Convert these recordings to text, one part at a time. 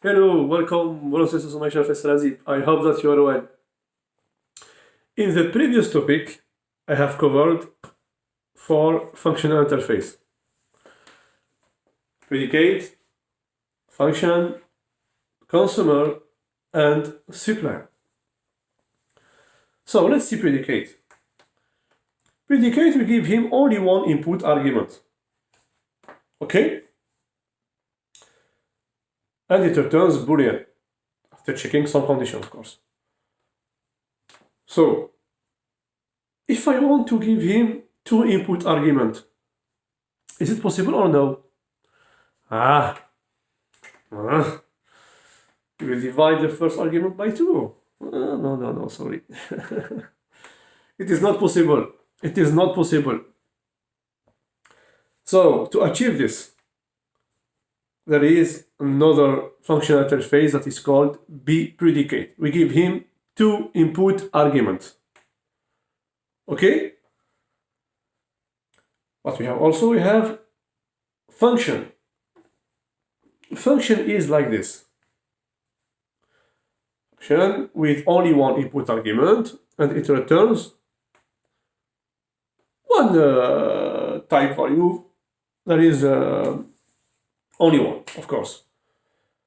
Hello, welcome, brothers and sisters of my channel, Razib. I hope that you are well. In the previous topic, I have covered four functional interface: predicate, function, consumer, and supplier. So let's see predicate. Predicate, we give him only one input argument. Okay? And it returns Boolean after checking some condition, of course. So, if I want to give him two input arguments, is it possible or no? We will divide the first argument by 2. No, sorry. It is not possible. It is not possible. So, to achieve this, there is another functional interface that is called BePredicate. We give him two input arguments. Okay? What we have function. Function is like this. Function with only one input argument, and it returns one type value. There is only one, of course.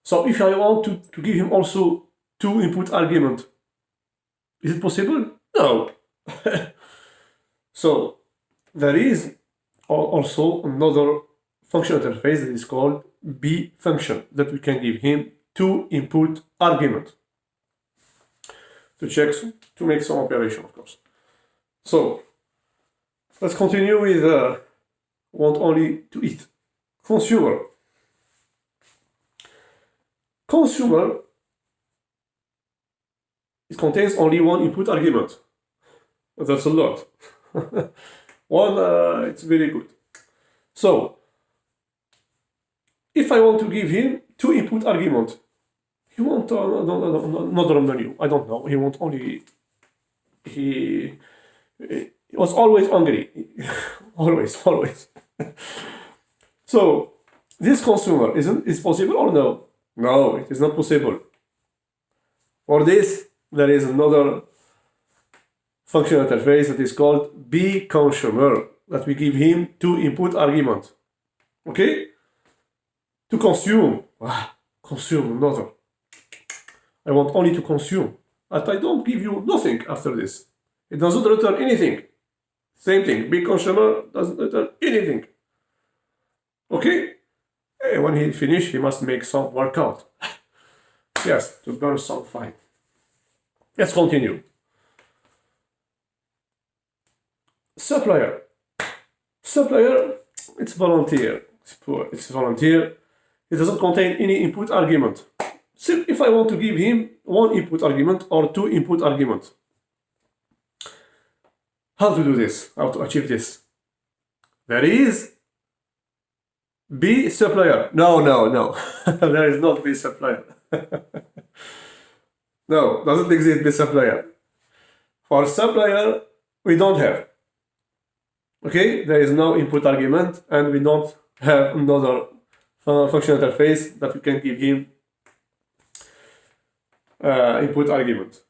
So if I want to give him also two input argument, is it possible? No. So there is also another function interface that is called BFunction, that we can give him two input argument to make some operation, of course. So let's continue with want only to eat. Consumer. Consumer, it contains only one input argument. That's a lot. One, it's very good. So, if I want to give him two input arguments, he wants another menu. I don't know. He wants only. He was always hungry. always. So, this consumer is possible or no? No, it is not possible. For this, there is another functional interface that is called BConsumer, that we give him two input arguments. Okay? To consume. Consume another. I want only to consume. But I don't give you nothing after this. It doesn't return anything. Same thing. BConsumer doesn't return anything. Okay? When he finishes, he must make some workout. Yes, to burn some fat. Let's continue. Supplier. Supplier, it's volunteer. It's volunteer. It doesn't contain any input argument. So if I want to give him one input argument or two input arguments, how to do this? How to achieve this? There is BSupplier. No. There is not BSupplier. No, doesn't exist BSupplier. For supplier, we don't have. Okay, there is no input argument, and we don't have another functional interface that we can give him input argument.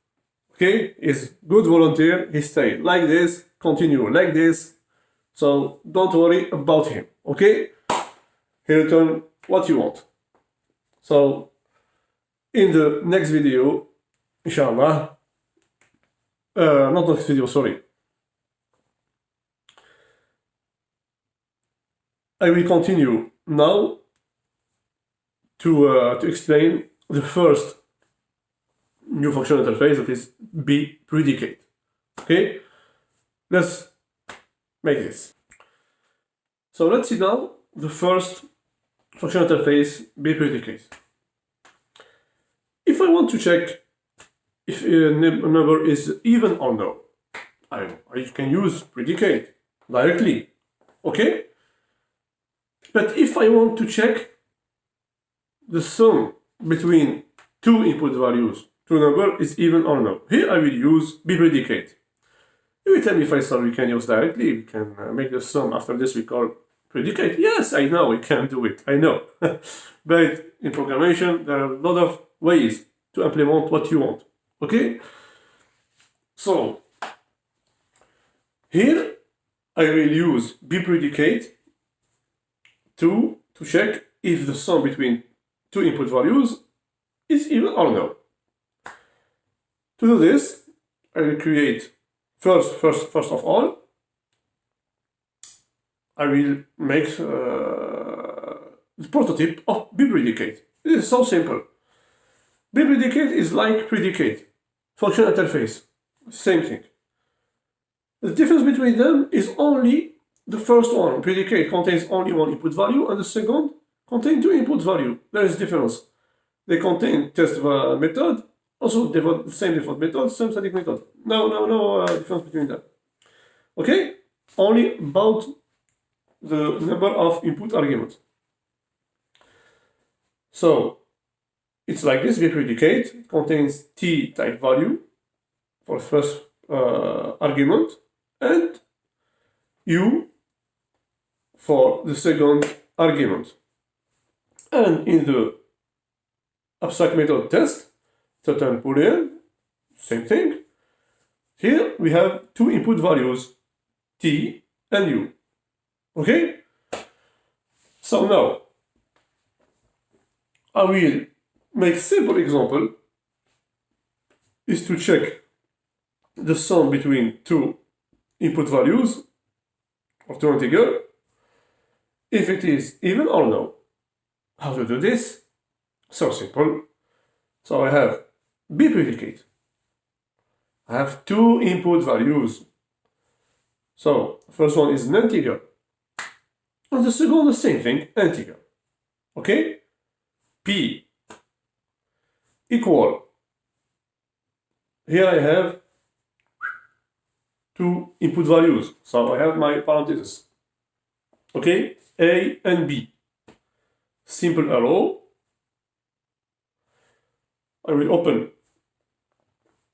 Okay, is good volunteer. He stayed like this. Continue like this. So don't worry about him. Okay. He return what you want. So, in the next video, inshallah, not next video, sorry. I will continue now to explain the first new functional interface, that is BePredicate. Okay, let's make this. So let's see now the first functional interface, BePredicate. If I want to check if a number is even or no, I can use predicate directly. Okay? But if I want to check the sum between two input values, two number is even or no, here I will use BePredicate. You will tell me, Faisal, we can use directly, we can make the sum. After this we call predicate. Yes, I know we can do it, I know. But in programmation, there are a lot of ways to implement what you want, okay? So, here I will use BePredicate to check if the sum between two input values is even or no. To do this, I will create first of all, I will make the prototype of BePredicate. It is so simple. BePredicate is like predicate, functional interface, same thing. The difference between them is only the first one. Predicate contains only one input value, and the second contains two input value. There is difference. They contain test method, also the same default method, same static method. No difference between them. Okay? Only about the number of input arguments. So it's like this. BePredicate contains t type value for the first argument and u for the second argument. And in the abstract method test, certain boolean, same thing. Here we have two input values, t and u. Okay? So now I will make simple example is to check the sum between two input values of two integers, if it is even or no. How to do this? So simple. So I have BePredicate. I have two input values. So first one is an integer, and the second the same thing, integer. Okay? P equal. Here I have two input values, so I have my parentheses. Okay? A and B. Simple arrow. I will open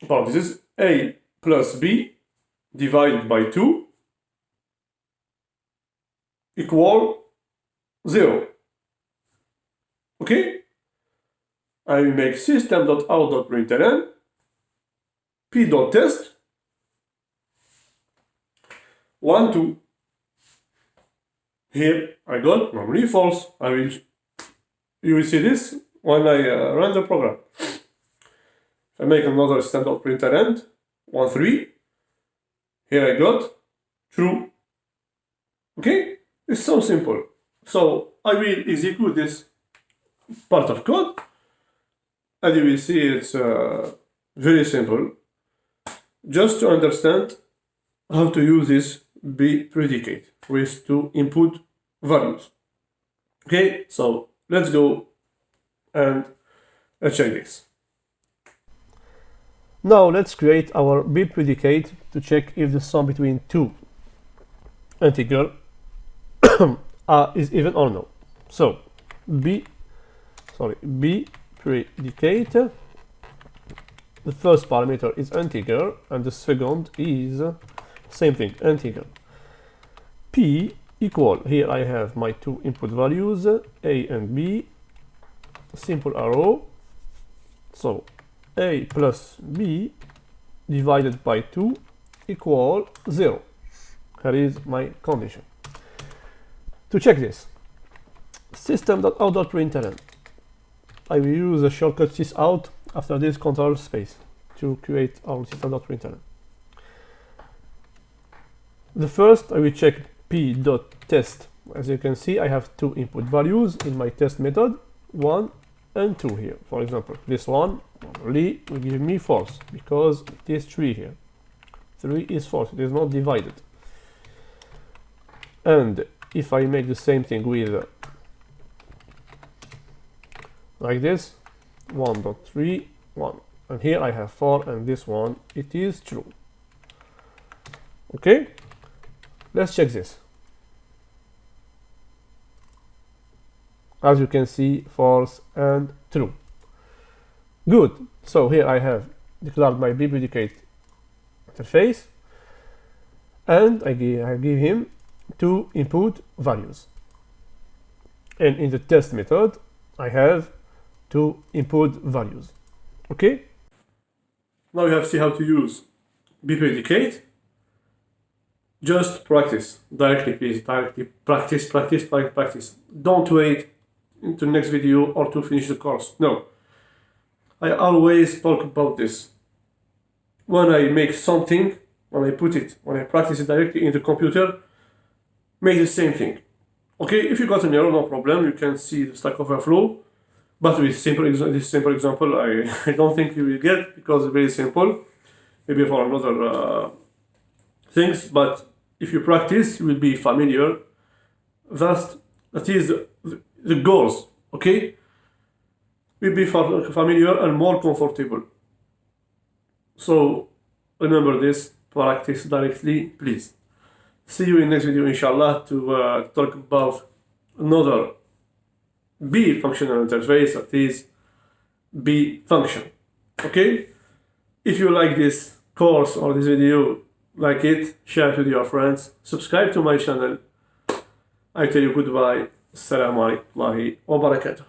parentheses. A plus B divided by 2 equal 0. Okay? I will make system.out.println p.test 1, 2. Here I got normally false. You will see this when I run the program. If I make another system.println 1, 3. Here I got true. Okay? It's so simple. So I will execute this part of code, and you will see it's very simple. Just to understand how to use this BePredicate with two input values. Okay, so let's go and check this. Now let's create our BePredicate to check if the sum between two integers is even or no. So BePredicate. The first parameter is integer, and the second is same thing, integer. P equal. Here I have my two input values, A and B. Simple arrow. So A plus B divided by 2 equal 0. Here is my condition. To check this, system.out.println. I will use the shortcut sysout after this control space to create our system.println. The first I will check p.test. As you can see, I have two input values in my test method, 1 and 2 here. For example, this one only will give me false because it is 3 here. 3 is false, it is not divided. And if I make the same thing with like this, 1.3, 1, and here I have 4, and this one, it is true. Okay, let's check this. As you can see, false and true. Good. So here I have declared my BePredicate interface, and I give him two input values. And in the test method, I have two input values. Okay? Now you have to see how to use BiPredicate. Just practice directly, please. Directly practice. Don't wait into the next video or to finish the course. No. I always talk about this. When I make something, when I practice it directly in the computer, make the same thing. Okay, if you got an error, no problem. You can see the Stack Overflow. But with this simple example, I don't think you will get, because it's very simple. Maybe for another things, but if you practice, you will be familiar. That is the goals. Okay, will be familiar and more comfortable. So remember this. Practice directly, please. See you in next video, inshallah, to talk about another B functional interface, that is B function. Okay? If you like this course or this video, like it, share it with your friends, subscribe to my channel. I tell you goodbye. Assalamu alaikum wa barakatuh.